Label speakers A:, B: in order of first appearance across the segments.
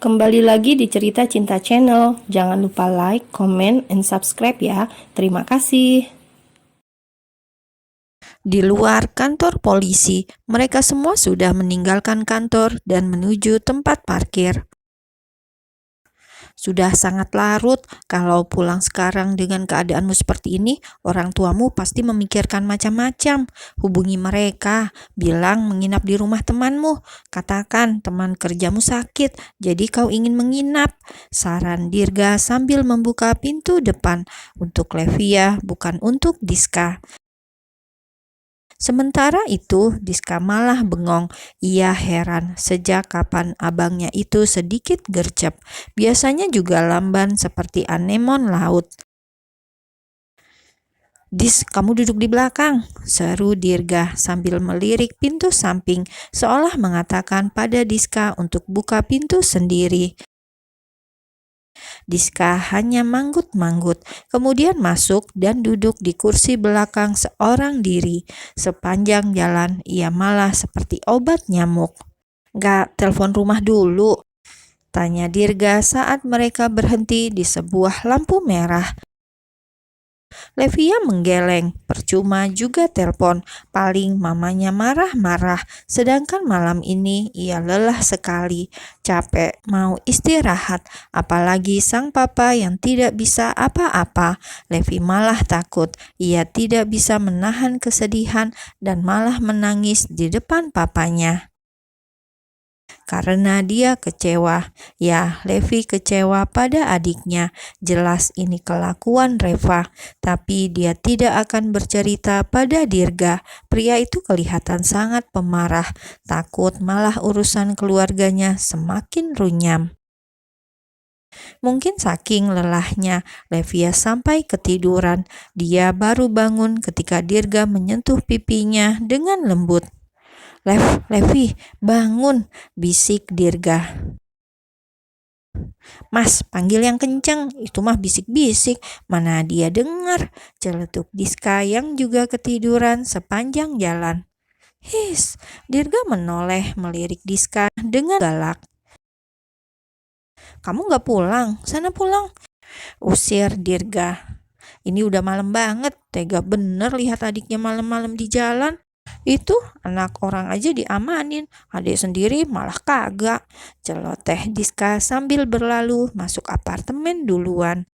A: Kembali lagi di Cerita Cinta Channel. Jangan lupa like, comment, and subscribe ya. Terima kasih. Di luar kantor polisi, mereka semua sudah meninggalkan kantor dan menuju tempat parkir. Sudah sangat larut, kalau pulang sekarang dengan keadaanmu seperti ini, orang tuamu pasti memikirkan macam-macam. Hubungi mereka, bilang menginap di rumah temanmu. Katakan teman kerjamu sakit, jadi kau ingin menginap. Saran Dirga sambil membuka pintu depan untuk Levia, bukan untuk Diska. Sementara itu, Diska malah bengong. Ia heran sejak kapan abangnya itu sedikit gercep. Biasanya juga lamban seperti anemon laut. "Dis, kamu duduk di belakang," seru Dirga sambil melirik pintu samping, seolah mengatakan pada Diska untuk buka pintu sendiri. Diska hanya manggut-manggut, kemudian masuk dan duduk di kursi belakang seorang diri. Sepanjang jalan, ia malah seperti obat nyamuk. "Nggak telepon rumah dulu?" tanya Dirga saat mereka berhenti di sebuah lampu merah. Levia menggeleng, percuma juga telepon, paling mamanya marah-marah, sedangkan malam ini ia lelah sekali, capek, mau istirahat, apalagi sang papa yang tidak bisa apa-apa. Levi malah takut, ia tidak bisa menahan kesedihan dan malah menangis di depan papanya. Karena dia kecewa. Ya, Levi kecewa pada adiknya. Jelas ini kelakuan Reva, tapi dia tidak akan bercerita pada Dirga. Pria itu kelihatan sangat pemarah, takut malah urusan keluarganya semakin runyam. Mungkin saking lelahnya, Levia sampai ketiduran. Dia baru bangun ketika Dirga menyentuh pipinya dengan lembut. Levi, bangun," bisik Dirga. "Mas, panggil yang kenceng, itu mah bisik-bisik, mana dia dengar," celetuk Diska yang juga ketiduran sepanjang jalan. "His," Dirga menoleh melirik Diska dengan galak. "Kamu gak pulang? Sana pulang," usir Dirga. "Ini udah malam banget, tega bener lihat adiknya malam-malam di jalan. Itu anak orang aja diamanin, adik sendiri malah kagak," celoteh Diska sambil berlalu masuk apartemen duluan.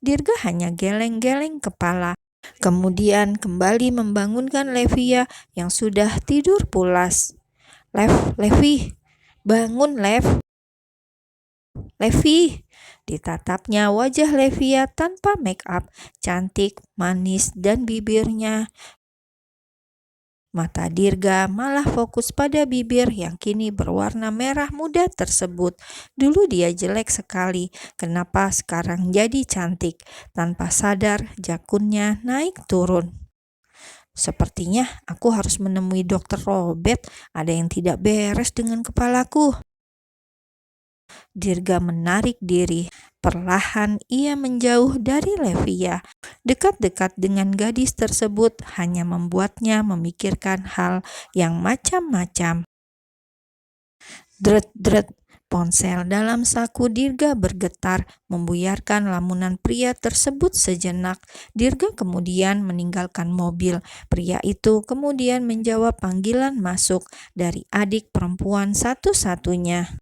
A: Dirga hanya geleng-geleng kepala, kemudian kembali membangunkan Levia yang sudah tidur pulas. Levi, bangun Levi." Ditatapnya wajah Levia tanpa make up, cantik, manis, dan bibirnya. Mata Dirga malah fokus pada bibir yang kini berwarna merah muda tersebut. Dulu dia jelek sekali, kenapa sekarang jadi cantik? Tanpa sadar, jakunnya naik turun. "Sepertinya aku harus menemui Dokter Robert, ada yang tidak beres dengan kepalaku." Dirga menarik diri. Perlahan ia menjauh dari Levia. Dekat-dekat dengan gadis tersebut hanya membuatnya memikirkan hal yang macam-macam. Dret-dret, ponsel dalam saku Dirga bergetar, membuyarkan lamunan pria tersebut sejenak. Dirga kemudian meninggalkan mobil. Pria itu kemudian menjawab panggilan masuk dari adik perempuan satu-satunya.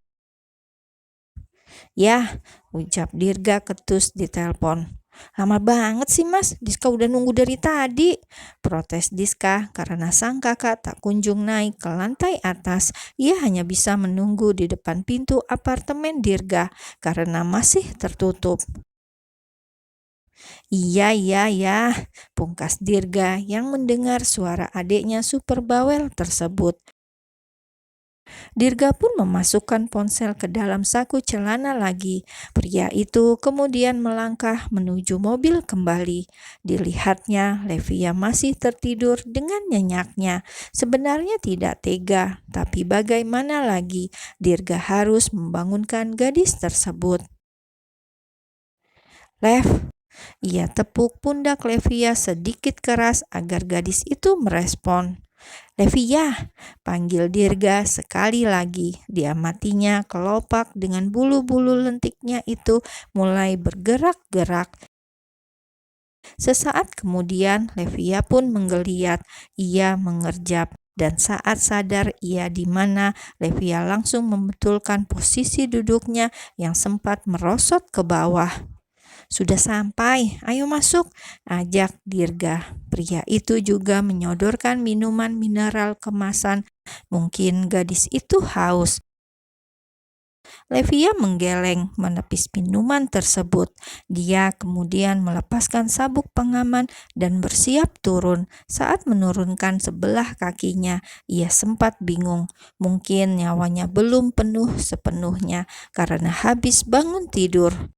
A: "Ya," ucap Dirga ketus di telepon. "Lama banget sih Mas, Diska udah nunggu dari tadi," protes Diska karena sang kakak tak kunjung naik ke lantai atas. Ia hanya bisa menunggu di depan pintu apartemen Dirga karena masih tertutup. Iya, pungkas Dirga yang mendengar suara adiknya super bawel tersebut. Dirga pun memasukkan ponsel ke dalam saku celana lagi. Pria itu kemudian melangkah menuju mobil kembali. Dilihatnya, Levia masih tertidur dengan nyenyaknya. Sebenarnya tidak tega, tapi bagaimana lagi, Dirga harus membangunkan gadis tersebut. Ia tepuk pundak Levia sedikit keras agar gadis itu merespon. "Levia," panggil Dirga sekali lagi. Diamatinya kelopak dengan bulu-bulu lentiknya itu mulai bergerak-gerak. Sesaat kemudian Levia pun menggeliat. Ia mengerjap. Dan saat sadar ia di mana, Levia langsung membetulkan posisi duduknya yang sempat merosot ke bawah. "Sudah sampai, ayo masuk," ajak Dirga. Pria itu juga menyodorkan minuman mineral kemasan. Mungkin gadis itu haus. Levia menggeleng menepis minuman tersebut. Dia kemudian melepaskan sabuk pengaman dan bersiap turun. Saat menurunkan sebelah kakinya, ia sempat bingung. Mungkin nyawanya belum penuh sepenuhnya karena habis bangun tidur.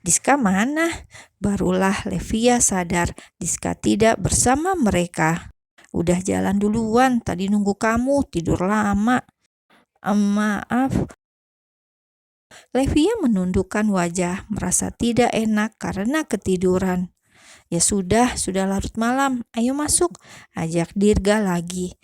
A: "Diska mana?" Barulah Levia sadar Diska tidak bersama mereka. "Udah jalan duluan, tadi nunggu kamu, tidur lama." Maaf." Levia menundukkan wajah, merasa tidak enak karena ketiduran. "Ya sudah larut malam, ayo masuk," ajak Dirga lagi.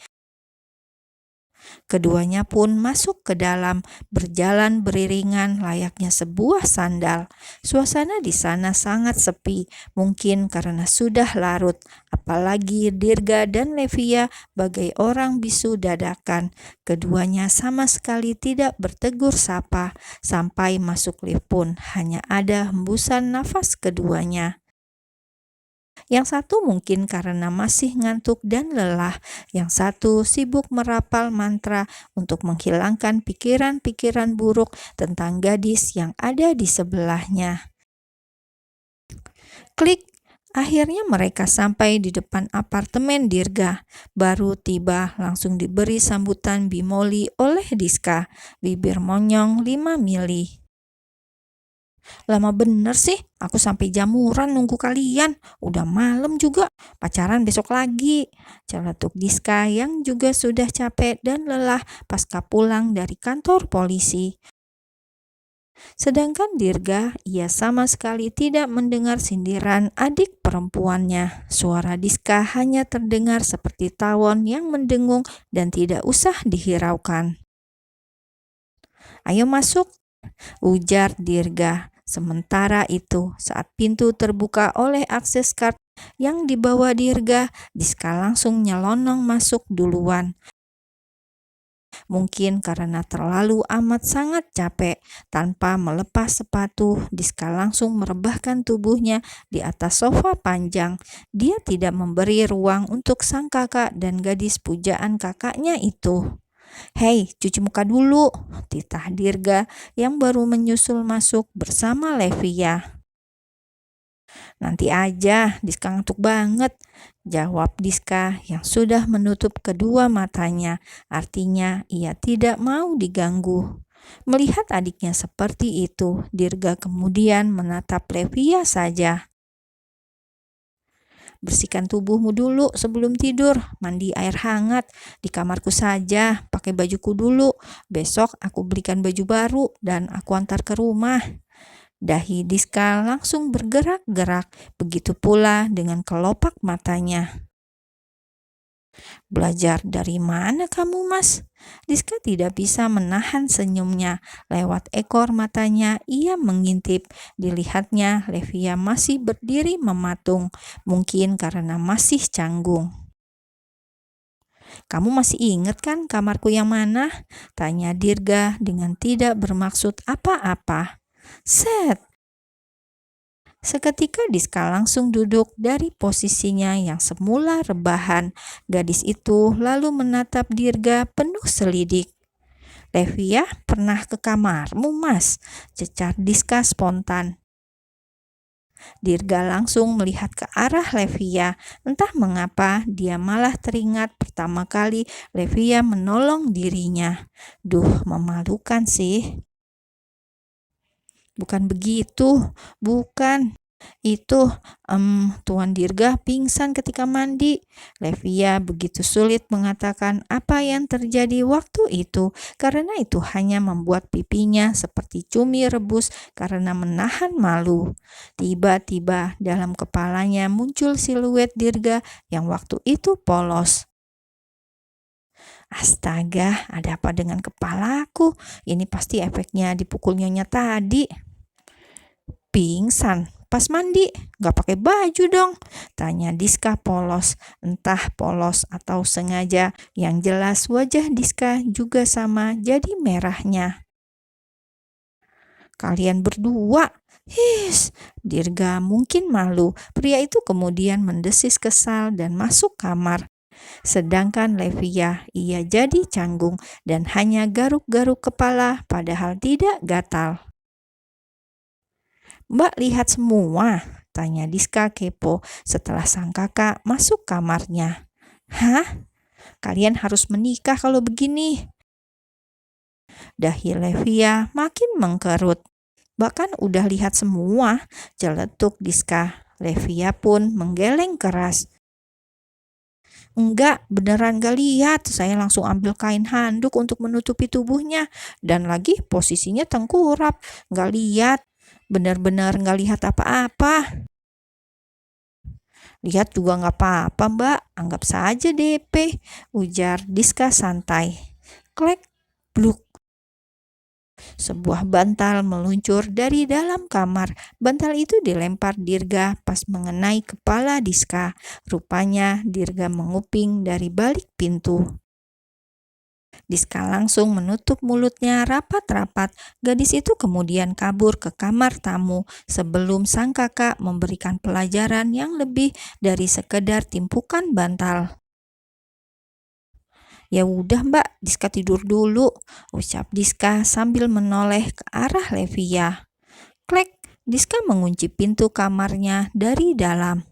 A: Keduanya pun masuk ke dalam, berjalan beriringan layaknya sebuah sandal. Suasana di sana sangat sepi, mungkin karena sudah larut. Apalagi Dirga dan Levia bagai orang bisu dadakan. Keduanya sama sekali tidak bertegur sapa. Sampai masuk lift pun hanya ada hembusan nafas keduanya. Yang satu mungkin karena masih ngantuk dan lelah, yang satu sibuk merapal mantra untuk menghilangkan pikiran-pikiran buruk tentang gadis yang ada di sebelahnya. Klik, akhirnya mereka sampai di depan apartemen Dirga. Baru tiba langsung diberi sambutan bimoli oleh Diska, bibir monyong 5 mili. "Lama bener sih, aku sampai jamuran nunggu kalian. Udah malam juga, pacaran besok lagi," celetuk Diska yang juga sudah capek dan lelah pasca pulang dari kantor polisi. Sedangkan Dirga, ia sama sekali tidak mendengar sindiran adik perempuannya. Suara Diska hanya terdengar seperti tawon yang mendengung dan tidak usah dihiraukan. "Ayo masuk," ujar Dirga. Sementara itu, saat pintu terbuka oleh akses card yang dibawa Dirga, Diska langsung nyelonong masuk duluan. Mungkin karena terlalu amat sangat capek, tanpa melepas sepatu, Diska langsung merebahkan tubuhnya di atas sofa panjang. Dia tidak memberi ruang untuk sang kakak dan gadis pujaan kakaknya itu. "Hei, cuci muka dulu," titah Dirga yang baru menyusul masuk bersama Levia. "Nanti aja, Diska ngantuk banget," jawab Diska yang sudah menutup kedua matanya. Artinya ia tidak mau diganggu. Melihat adiknya seperti itu, Dirga kemudian menatap Levia saja. "Bersihkan tubuhmu dulu sebelum tidur, mandi air hangat, di kamarku saja, pakai bajuku dulu. Besok aku belikan baju baru dan aku antar ke rumah." Dahi Diska langsung bergerak-gerak, begitu pula dengan kelopak matanya. "Belajar dari mana kamu, Mas?" Diska tidak bisa menahan senyumnya. Lewat ekor matanya ia mengintip. Dilihatnya Levia masih berdiri mematung, mungkin karena masih canggung. "Kamu masih ingat kan kamarku yang mana?" tanya Dirga dengan tidak bermaksud apa-apa. Set! Seketika Diska langsung duduk dari posisinya yang semula rebahan. Gadis itu lalu menatap Dirga penuh selidik. "Levia, pernah ke kamarmu, Mas?" cecar Diska spontan. Dirga langsung melihat ke arah Levia. Entah mengapa dia malah teringat pertama kali Levia menolong dirinya. Duh, memalukan sih. "Bukan begitu, bukan." Itu, Tuan Dirga pingsan ketika mandi. Levia begitu sulit mengatakan apa yang terjadi waktu itu, karena itu hanya membuat pipinya seperti cumi rebus karena menahan malu. Tiba-tiba dalam kepalanya muncul siluet Dirga yang waktu itu polos. Astaga, ada apa dengan kepalaku? Ini pasti efeknya dipukul nyonya tadi. Pingsan pas mandi, gak pakai baju dong, tanya Diska polos. Entah polos atau sengaja, yang jelas wajah Diska juga sama jadi merahnya. Kalian berdua, his, Dirga mungkin malu. Pria itu kemudian mendesis kesal dan masuk kamar. Sedangkan Levia, ia jadi canggung dan hanya garuk-garuk kepala padahal tidak gatal. Mbak lihat semua, tanya Diska kepo setelah sang kakak masuk kamarnya. Hah? Kalian harus menikah kalau begini. Dahi Levia makin mengkerut. Bahkan udah lihat semua, celetuk Diska. Levia pun menggeleng keras. Enggak, beneran gak lihat. Saya langsung ambil kain handuk untuk menutupi tubuhnya. Dan lagi posisinya tengkurap. Gak lihat. Benar-benar gak lihat apa-apa. Lihat juga gak apa-apa, Mbak. Anggap saja DP, ujar Diska santai. Klek, bluk. Sebuah bantal meluncur dari dalam kamar. Bantal itu dilempar Dirga pas mengenai kepala Diska. Rupanya Dirga menguping dari balik pintu. Diska langsung menutup mulutnya rapat-rapat. Gadis itu kemudian kabur ke kamar tamu sebelum sang kakak memberikan pelajaran yang lebih dari sekedar timpukan bantal. Ya udah Mbak, Diska tidur dulu, ucap Diska sambil menoleh ke arah Levia. Klek, Diska mengunci pintu kamarnya dari dalam.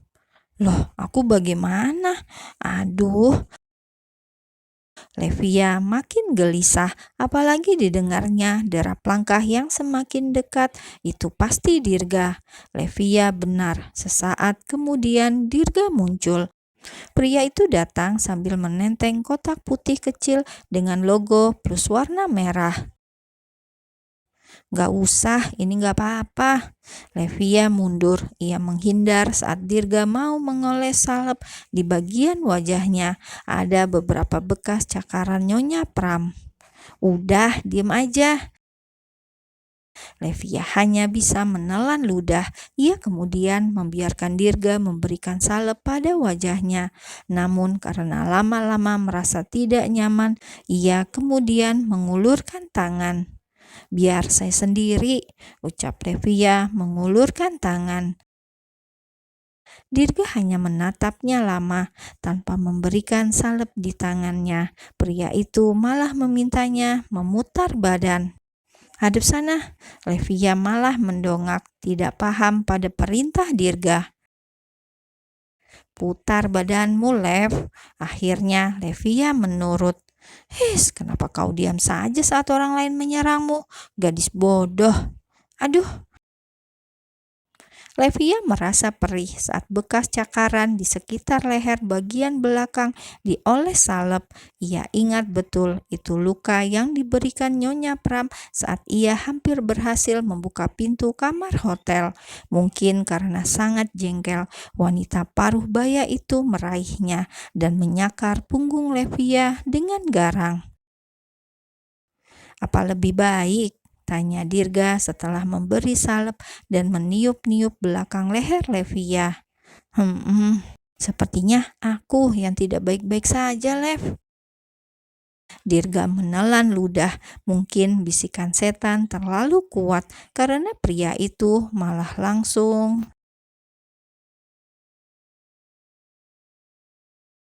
A: Loh, aku bagaimana? Aduh. Levia makin gelisah, apalagi didengarnya derap langkah yang semakin dekat. Itu pasti Dirga. Levia benar, sesaat kemudian Dirga muncul. Pria itu datang sambil menenteng kotak putih kecil dengan logo plus warna merah. Gak usah, ini gak apa-apa. Levia mundur. Ia menghindar saat Dirga mau mengoles salep di bagian wajahnya. Ada beberapa bekas cakaran Nyonya Pram. Udah, diem aja. Levia hanya bisa menelan ludah. Ia kemudian membiarkan Dirga memberikan salep pada wajahnya. Namun karena lama-lama merasa tidak nyaman, ia kemudian mengulurkan tangan. Biar saya sendiri, ucap Levia mengulurkan tangan. Dirga hanya menatapnya lama tanpa memberikan salep di tangannya. Pria itu malah memintanya memutar badan. Hadap sana, Levia malah mendongak, tidak paham pada perintah Dirga. Putar badanmu, Lev. Akhirnya Levia menurut. His, kenapa kau diam saja saat orang lain menyerangmu? Gadis bodoh. Aduh. Levia merasa perih saat bekas cakaran di sekitar leher bagian belakang dioles salep. Ia ingat betul itu luka yang diberikan Nyonya Pram saat ia hampir berhasil membuka pintu kamar hotel. Mungkin karena sangat jengkel, wanita paruh baya itu meraihnya dan menyakar punggung Levia dengan garang. Apa lebih baik? Tanya Dirga setelah memberi salep dan meniup-niup belakang leher Levia. Sepertinya aku yang tidak baik-baik saja, Lev. Dirga menelan ludah. Mungkin bisikan setan terlalu kuat karena pria itu malah langsung